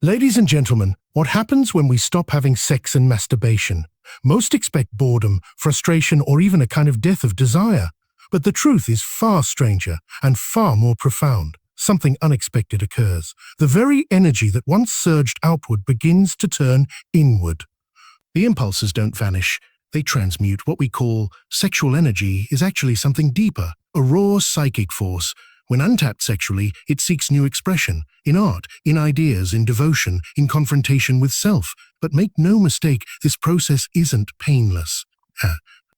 Ladies and gentlemen, what happens when we stop having sex and masturbation? Most expect boredom, frustration, or even a kind of death of desire. But the truth is far stranger and far more profound. Something unexpected occurs. The very energy that once surged outward begins to turn inward. The impulses don't vanish. They transmute. What we call sexual energy is actually something deeper, a raw psychic force. When untapped sexually, it seeks new expression, in art, in ideas, in devotion, in confrontation with self. But make no mistake, this process isn't painless.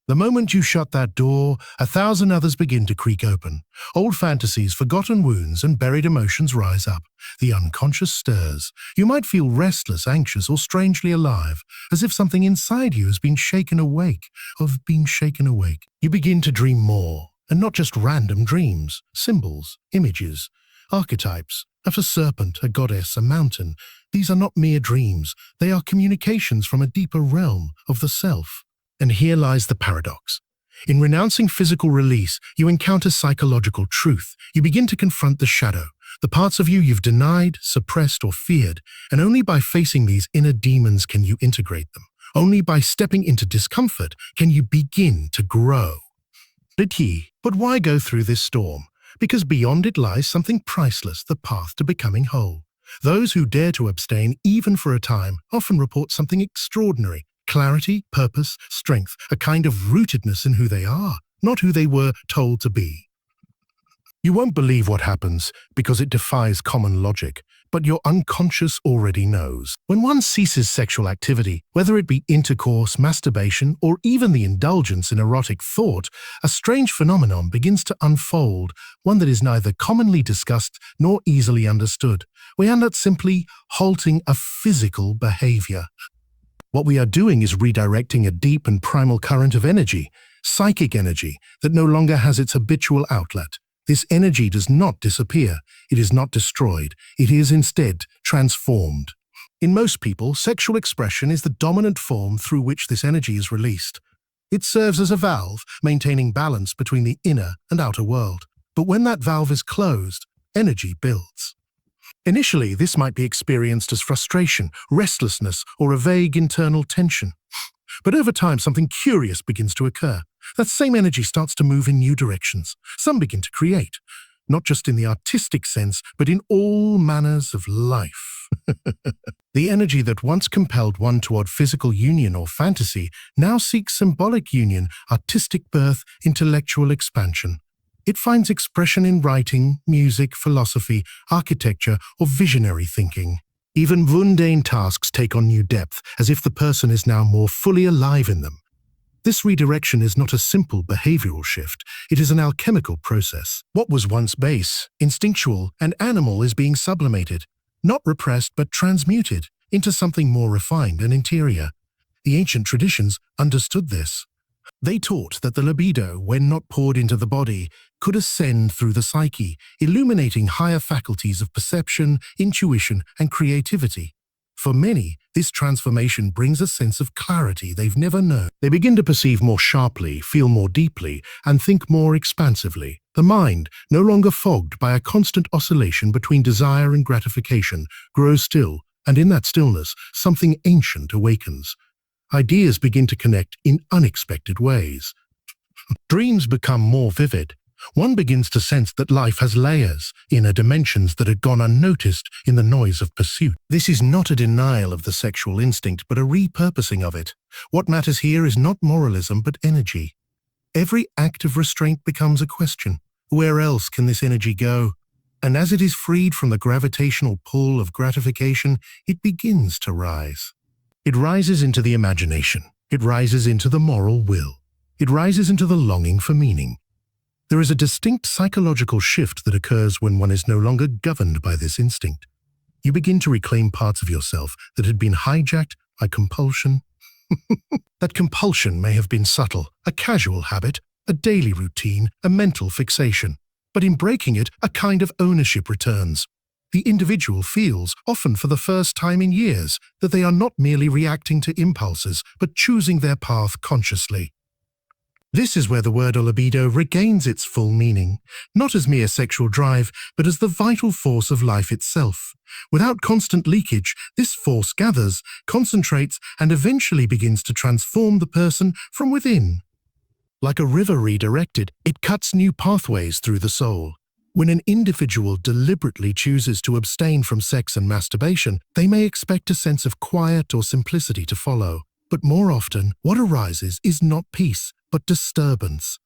The moment you shut that door, 1,000 others begin to creak open. Old fantasies, forgotten wounds, and buried emotions rise up. The unconscious stirs. You might feel restless, anxious, or strangely alive, as if something inside you has been shaken awake, You begin to dream more. And not just random dreams, symbols, images, archetypes, of a serpent, a goddess, a mountain. These are not mere dreams. They are communications from a deeper realm of the self. And here lies the paradox. In renouncing physical release, you encounter psychological truth. You begin to confront the shadow, the parts of you you've denied, suppressed, or feared. And only by facing these inner demons can you integrate them. Only by stepping into discomfort can you begin to grow. But why go through this storm? Because beyond it lies something priceless, the path to becoming whole. Those who dare to abstain, even for a time, often report something extraordinary. Clarity, purpose, strength, a kind of rootedness in who they are, not who they were told to be. You won't believe what happens because it defies common logic, but your unconscious already knows. When one ceases sexual activity, whether it be intercourse, masturbation, or even the indulgence in erotic thought, a strange phenomenon begins to unfold, one that is neither commonly discussed nor easily understood. We are not simply halting a physical behavior. What we are doing is redirecting a deep and primal current of energy, psychic energy, that no longer has its habitual outlet. This energy does not disappear. It is not destroyed. It is instead transformed. In most people, sexual expression is the dominant form through which this energy is released. It serves as a valve, maintaining balance between the inner and outer world. But when that valve is closed, energy builds. Initially, this might be experienced as frustration, restlessness, or a vague internal tension. But over time, something curious begins to occur. That same energy starts to move in new directions. Some begin to create, not just in the artistic sense, but in all manners of life. The energy that once compelled one toward physical union or fantasy now seeks symbolic union, artistic birth, intellectual expansion. It finds expression in writing, music, philosophy, architecture, or visionary thinking. Even mundane tasks take on new depth, as if the person is now more fully alive in them. This redirection is not a simple behavioral shift. It is an alchemical process. What was once base, instinctual, and animal is being sublimated, not repressed but transmuted, into something more refined and interior. The ancient traditions understood this. They taught that the libido, when not poured into the body, could ascend through the psyche, illuminating higher faculties of perception, intuition, and creativity. For many, this transformation brings a sense of clarity they've never known. They begin to perceive more sharply, feel more deeply, and think more expansively. The mind, no longer fogged by a constant oscillation between desire and gratification, grows still, and in that stillness, something ancient awakens. Ideas begin to connect in unexpected ways. Dreams become more vivid. One begins to sense that life has layers, inner dimensions that had gone unnoticed in the noise of pursuit. This is not a denial of the sexual instinct, but a repurposing of it. What matters here is not moralism, but energy. Every act of restraint becomes a question. Where else can this energy go? And as it is freed from the gravitational pull of gratification, it begins to rise. It rises into the imagination. It rises into the moral will. It rises into the longing for meaning. There is a distinct psychological shift that occurs when one is no longer governed by this instinct. You begin to reclaim parts of yourself that had been hijacked by compulsion. That compulsion may have been subtle, a casual habit, a daily routine, a mental fixation. But in breaking it, a kind of ownership returns. The individual feels, often for the first time in years, that they are not merely reacting to impulses, but choosing their path consciously. This is where the word or libido regains its full meaning, not as mere sexual drive, but as the vital force of life itself. Without constant leakage, this force gathers, concentrates, and eventually begins to transform the person from within. Like a river redirected, it cuts new pathways through the soul. When an individual deliberately chooses to abstain from sex and masturbation, they may expect a sense of quiet or simplicity to follow. But more often, what arises is not peace, but disturbance.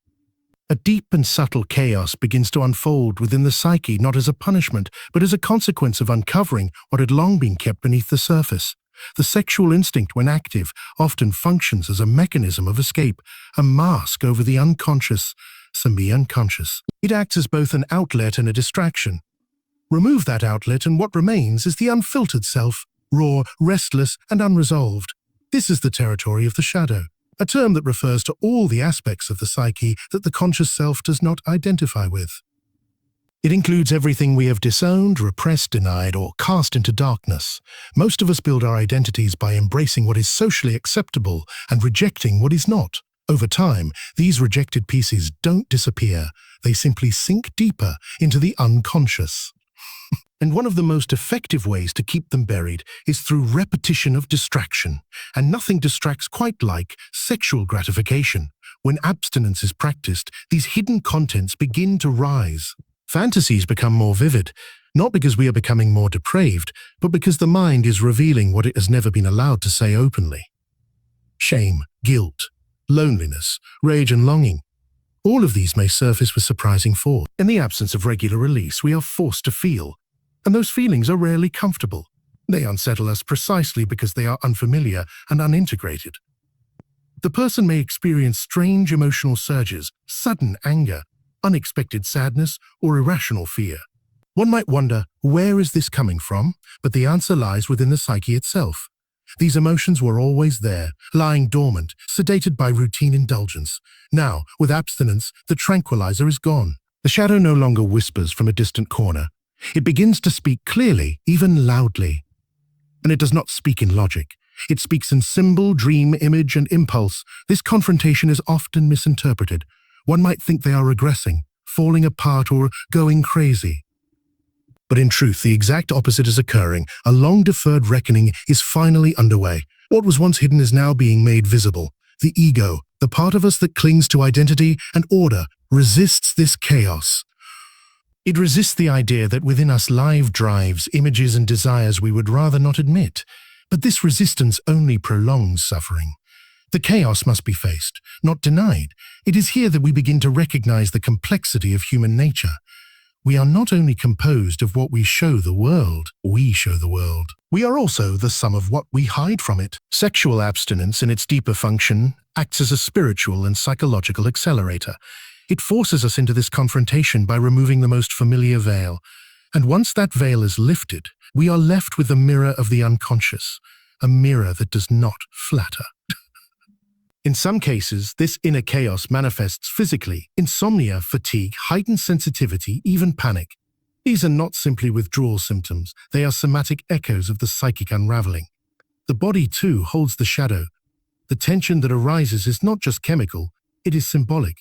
A deep and subtle chaos begins to unfold within the psyche not as a punishment, but as a consequence of uncovering what had long been kept beneath the surface. The sexual instinct, when active, often functions as a mechanism of escape, a mask over the unconscious, semi-unconscious. It acts as both an outlet and a distraction. Remove that outlet and what remains is the unfiltered self, raw, restless, and unresolved. This is the territory of the shadow, a term that refers to all the aspects of the psyche that the conscious self does not identify with. It includes everything we have disowned, repressed, denied, or cast into darkness. Most of us build our identities by embracing what is socially acceptable and rejecting what is not. Over time, these rejected pieces don't disappear, they simply sink deeper into the unconscious. And one of the most effective ways to keep them buried is through repetition of distraction. And nothing distracts quite like sexual gratification. When abstinence is practiced, these hidden contents begin to rise. Fantasies become more vivid, not because we are becoming more depraved, but because the mind is revealing what it has never been allowed to say openly. Shame, guilt, loneliness, rage and longing. All of these may surface with surprising force. In the absence of regular release, we are forced to feel. And those feelings are rarely comfortable. They unsettle us precisely because they are unfamiliar and unintegrated. The person may experience strange emotional surges, sudden anger, unexpected sadness, or irrational fear. One might wonder, where is this coming from? But the answer lies within the psyche itself. These emotions were always there, lying dormant, sedated by routine indulgence. Now, with abstinence, the tranquilizer is gone. The shadow no longer whispers from a distant corner. It begins to speak clearly, even loudly. And it does not speak in logic. It speaks in symbol, dream, image, and impulse. This confrontation is often misinterpreted. One might think they are regressing, falling apart, or going crazy. But in truth, the exact opposite is occurring. A long-deferred reckoning is finally underway. What was once hidden is now being made visible. The ego, the part of us that clings to identity and order, resists this chaos. It resists the idea that within us live drives, images and desires we would rather not admit. But this resistance only prolongs suffering. The chaos must be faced, not denied. It is here that we begin to recognize the complexity of human nature. We are not only composed of what we show the world. We are also the sum of what we hide from it. Sexual abstinence, in its deeper function, acts as a spiritual and psychological accelerator. It forces us into this confrontation by removing the most familiar veil. And once that veil is lifted, we are left with the mirror of the unconscious, a mirror that does not flatter. In some cases, this inner chaos manifests physically: insomnia, fatigue, heightened sensitivity, even panic. These are not simply withdrawal symptoms, they are somatic echoes of the psychic unraveling. The body, too, holds the shadow. The tension that arises is not just chemical, it is symbolic.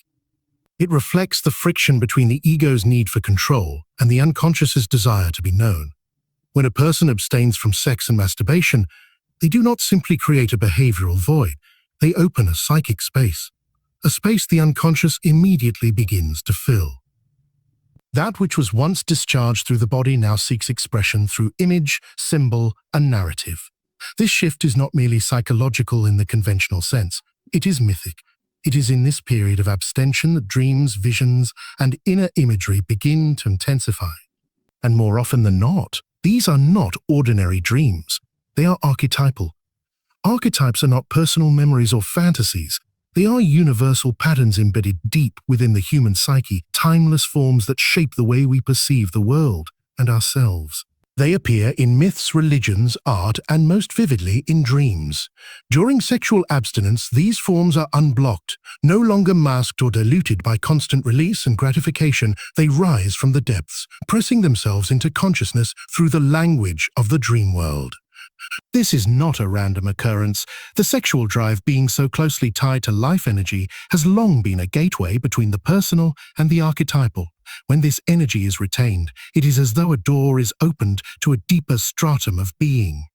It reflects the friction between the ego's need for control and the unconscious's desire to be known. When a person abstains from sex and masturbation, they do not simply create a behavioral void. They open a psychic space, a space the unconscious immediately begins to fill. That which was once discharged through the body now seeks expression through image, symbol, and narrative. This shift is not merely psychological in the conventional sense. It is mythic. It is in this period of abstention that dreams, visions, and inner imagery begin to intensify. And more often than not, these are not ordinary dreams. They are archetypal. Archetypes are not personal memories or fantasies. They are universal patterns embedded deep within the human psyche, timeless forms that shape the way we perceive the world and ourselves. They appear in myths, religions, art, and most vividly in dreams. During sexual abstinence, these forms are unblocked, no longer masked or diluted by constant release and gratification. They rise from the depths, pressing themselves into consciousness through the language of the dream world. This is not a random occurrence. The sexual drive, being so closely tied to life energy, has long been a gateway between the personal and the archetypal. When this energy is retained, it is as though a door is opened to a deeper stratum of being.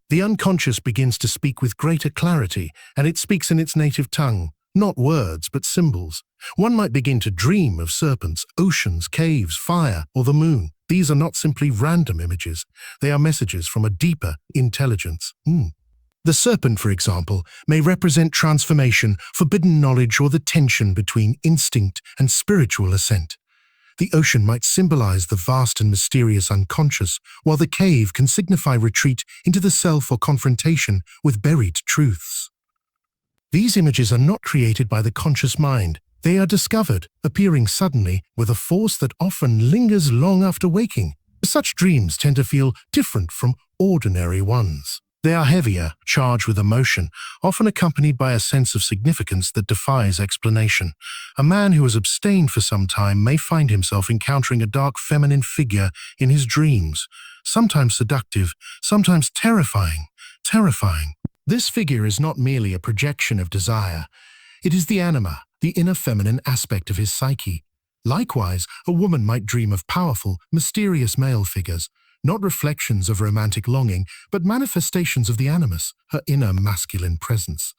The unconscious begins to speak with greater clarity, and it speaks in its native tongue, not words but symbols. One might begin to dream of serpents, oceans, caves, fire, or the moon. These are not simply random images. They are messages from a deeper intelligence. The serpent, for example, may represent transformation, forbidden knowledge, or the tension between instinct and spiritual ascent. The ocean might symbolize the vast and mysterious unconscious, while the cave can signify retreat into the self or confrontation with buried truths. These images are not created by the conscious mind. They are discovered, appearing suddenly, with a force that often lingers long after waking. Such dreams tend to feel different from ordinary ones. They are heavier, charged with emotion, often accompanied by a sense of significance that defies explanation. A man who has abstained for some time may find himself encountering a dark feminine figure in his dreams, sometimes seductive, sometimes terrifying. This figure is not merely a projection of desire. It is the anima, the inner feminine aspect of his psyche. Likewise, a woman might dream of powerful, mysterious male figures, not reflections of romantic longing, but manifestations of the animus, her inner masculine presence.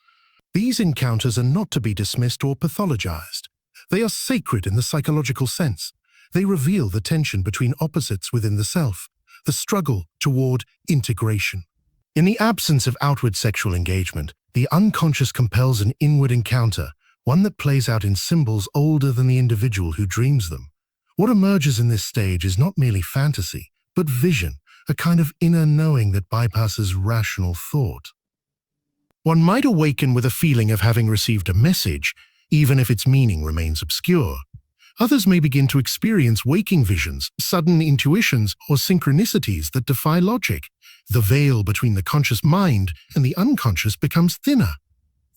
These encounters are not to be dismissed or pathologized. They are sacred in the psychological sense. They reveal the tension between opposites within the self, the struggle toward integration. In the absence of outward sexual engagement, the unconscious compels an inward encounter, one that plays out in symbols older than the individual who dreams them. What emerges in this stage is not merely fantasy, but vision, a kind of inner knowing that bypasses rational thought. One might awaken with a feeling of having received a message, even if its meaning remains obscure. Others may begin to experience waking visions, sudden intuitions, or synchronicities that defy logic. The veil between the conscious mind and the unconscious becomes thinner.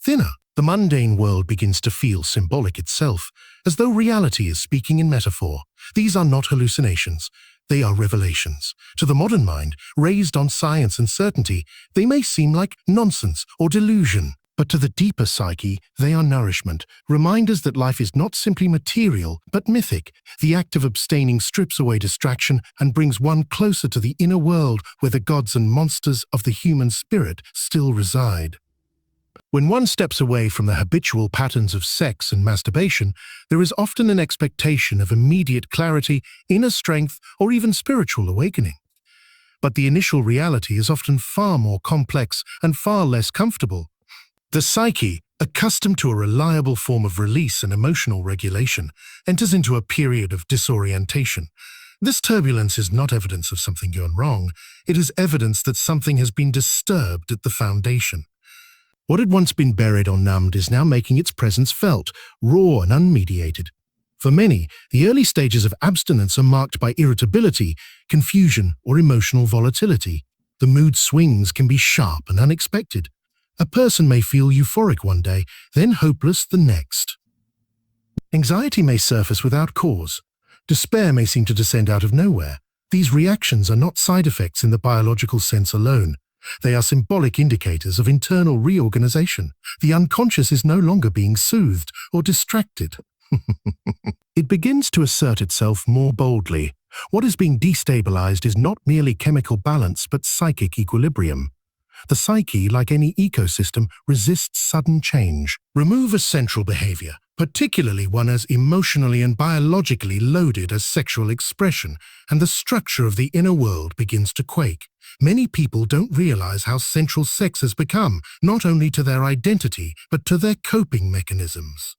The mundane world begins to feel symbolic itself, as though reality is speaking in metaphor. These are not hallucinations. They are revelations. To the modern mind, raised on science and certainty, they may seem like nonsense or delusion. But to the deeper psyche, they are nourishment, reminders that life is not simply material, but mythic. The act of abstaining strips away distraction and brings one closer to the inner world where the gods and monsters of the human spirit still reside. When one steps away from the habitual patterns of sex and masturbation, there is often an expectation of immediate clarity, inner strength, or even spiritual awakening. But the initial reality is often far more complex and far less comfortable. The psyche, accustomed to a reliable form of release and emotional regulation, enters into a period of disorientation. This turbulence is not evidence of something gone wrong. It is evidence that something has been disturbed at the foundation. What had once been buried or numbed is now making its presence felt, raw and unmediated. For many, the early stages of abstinence are marked by irritability, confusion, or emotional volatility. The mood swings can be sharp and unexpected. A person may feel euphoric one day, then hopeless the next. Anxiety may surface without cause. Despair may seem to descend out of nowhere. These reactions are not side effects in the biological sense alone. They are symbolic indicators of internal reorganization. The unconscious is no longer being soothed or distracted. It begins to assert itself more boldly. What is being destabilized is not merely chemical balance but psychic equilibrium. The psyche, like any ecosystem, resists sudden change. Remove a central behavior, particularly one as emotionally and biologically loaded as sexual expression, and the structure of the inner world begins to quake. Many people don't realize how central sex has become, not only to their identity, but to their coping mechanisms.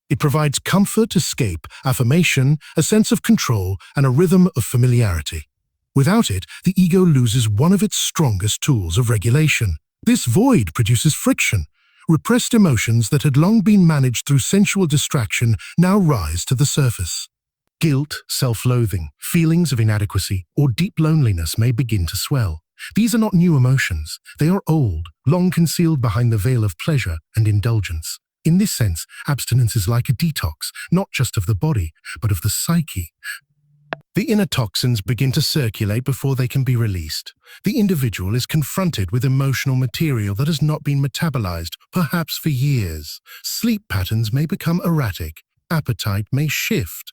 It provides comfort, escape, affirmation, a sense of control, and a rhythm of familiarity. Without it, the ego loses one of its strongest tools of regulation. This void produces friction. Repressed emotions that had long been managed through sensual distraction now rise to the surface. Guilt, self-loathing, feelings of inadequacy, or deep loneliness may begin to swell. These are not new emotions. They are old, long concealed behind the veil of pleasure and indulgence. In this sense, abstinence is like a detox, not just of the body, but of the psyche. The inner toxins begin to circulate before they can be released. The individual is confronted with emotional material that has not been metabolized, perhaps for years. Sleep patterns may become erratic. Appetite may shift.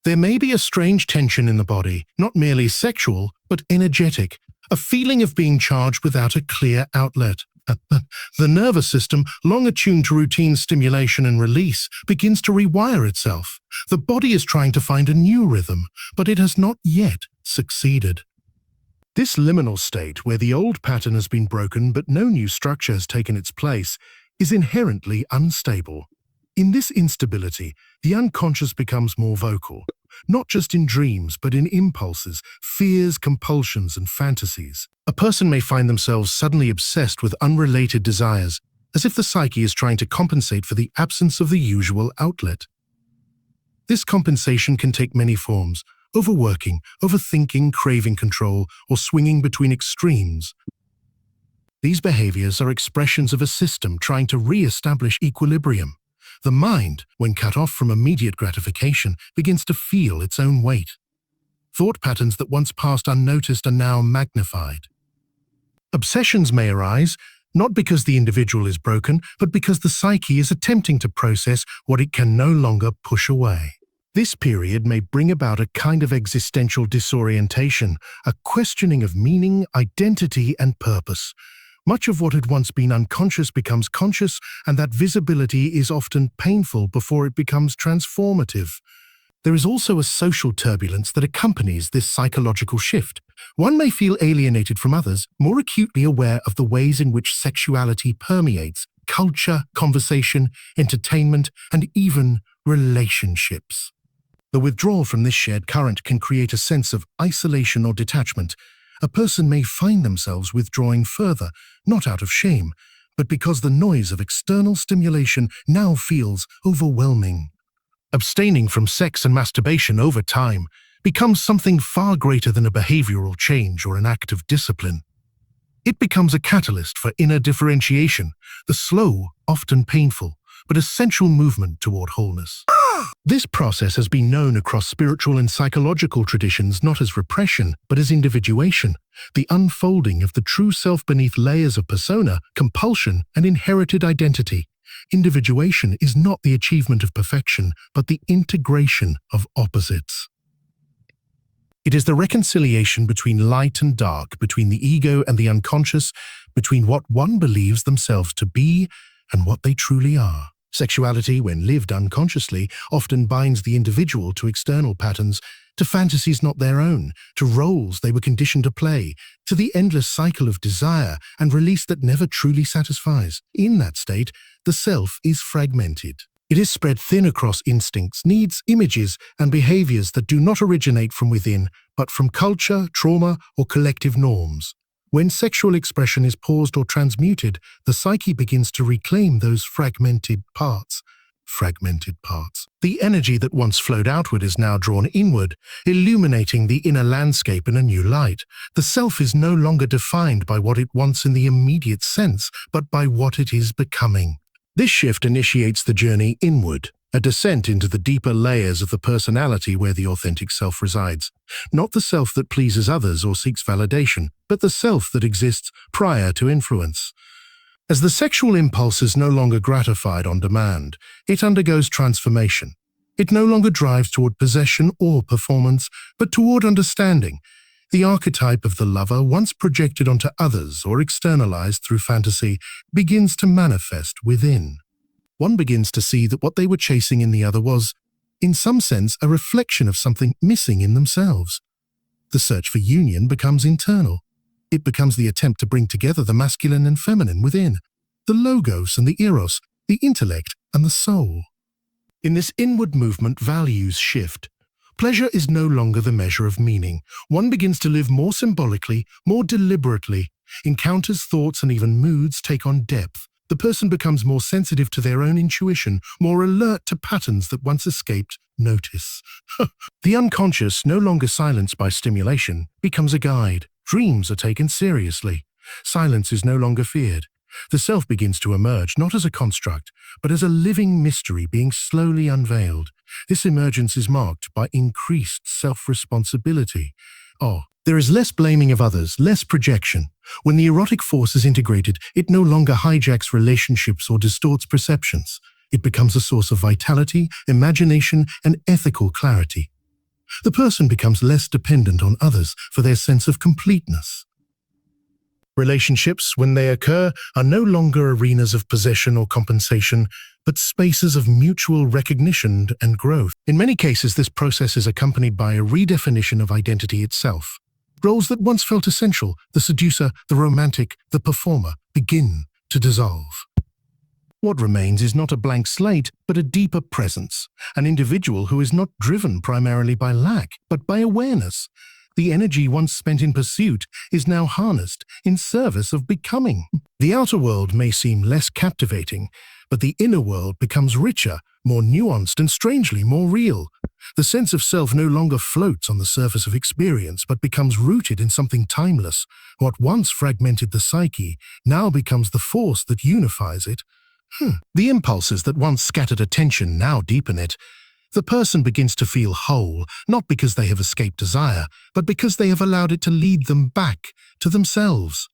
There may be a strange tension in the body, not merely sexual, but energetic, a feeling of being charged without a clear outlet. The nervous system, long attuned to routine stimulation and release, begins to rewire itself. The body is trying to find a new rhythm, but it has not yet succeeded. This liminal state, where the old pattern has been broken but no new structure has taken its place, is inherently unstable. In this instability, the unconscious becomes more vocal, not just in dreams but in impulses, fears, compulsions, and fantasies. A person may find themselves suddenly obsessed with unrelated desires, as if the psyche is trying to compensate for the absence of the usual outlet. This compensation can take many forms: overworking, overthinking, craving control, or swinging between extremes. These behaviors are expressions of a system trying to re-establish equilibrium. The mind, when cut off from immediate gratification, begins to feel its own weight. Thought patterns that once passed unnoticed are now magnified. Obsessions may arise, not because the individual is broken, but because the psyche is attempting to process what it can no longer push away. This period may bring about a kind of existential disorientation, a questioning of meaning, identity, and purpose. Much of what had once been unconscious becomes conscious, and that visibility is often painful before it becomes transformative. There is also a social turbulence that accompanies this psychological shift. One may feel alienated from others, more acutely aware of the ways in which sexuality permeates culture, conversation, entertainment, and even relationships. The withdrawal from this shared current can create a sense of isolation or detachment. A person may find themselves withdrawing further, not out of shame, but because the noise of external stimulation now feels overwhelming. Abstaining from sex and masturbation over time becomes something far greater than a behavioral change or an act of discipline. It becomes a catalyst for inner differentiation, the slow, often painful, but essential movement toward wholeness. This process has been known across spiritual and psychological traditions not as repression, but as individuation, the unfolding of the true self beneath layers of persona, compulsion, and inherited identity. Individuation is not the achievement of perfection, but the integration of opposites. It is the reconciliation between light and dark, between the ego and the unconscious, between what one believes themselves to be and what they truly are. Sexuality, when lived unconsciously, often binds the individual to external patterns, to fantasies not their own, to roles they were conditioned to play, to the endless cycle of desire and release that never truly satisfies. In that state, the self is fragmented. It is spread thin across instincts, needs, images, and behaviors that do not originate from within, but from culture, trauma, or collective norms. When sexual expression is paused or transmuted, the psyche begins to reclaim those fragmented parts. The energy that once flowed outward is now drawn inward, illuminating the inner landscape in a new light. The self is no longer defined by what it wants in the immediate sense, but by what it is becoming. This shift initiates the journey inward, a descent into the deeper layers of the personality where the authentic self resides. Not the self that pleases others or seeks validation, but the self that exists prior to influence. As the sexual impulse is no longer gratified on demand, it undergoes transformation. It no longer drives toward possession or performance, but toward understanding. The archetype of the lover, once projected onto others or externalized through fantasy, begins to manifest within. One begins to see that what they were chasing in the other was, in some sense, a reflection of something missing in themselves. The search for union becomes internal. It becomes the attempt to bring together the masculine and feminine within, the logos and the eros, the intellect and the soul. In this inward movement, values shift. Pleasure is no longer the measure of meaning. One begins to live more symbolically, more deliberately. Encounters, thoughts, and even moods take on depth. The person becomes more sensitive to their own intuition, more alert to patterns that once escaped notice. The unconscious, no longer silenced by stimulation, becomes a guide. Dreams are taken seriously. Silence is no longer feared. The self begins to emerge not as a construct, but as a living mystery being slowly unveiled. This emergence is marked by increased self-responsibility. There is less blaming of others, less projection. When the erotic force is integrated, it no longer hijacks relationships or distorts perceptions. It becomes a source of vitality, imagination, and ethical clarity. The person becomes less dependent on others for their sense of completeness. Relationships, when they occur, are no longer arenas of possession or compensation, but spaces of mutual recognition and growth. In many cases, this process is accompanied by a redefinition of identity itself. Roles that once felt essential, the seducer, the romantic, the performer, begin to dissolve. What remains is not a blank slate, but a deeper presence, an individual who is not driven primarily by lack, but by awareness. The energy once spent in pursuit is now harnessed in service of becoming. The outer world may seem less captivating, but the inner world becomes richer, more nuanced, and strangely more real. The sense of self no longer floats on the surface of experience, but becomes rooted in something timeless. What once fragmented the psyche now becomes the force that unifies it. The impulses that once scattered attention now deepen it. The person begins to feel whole, not because they have escaped desire, but because they have allowed it to lead them back to themselves.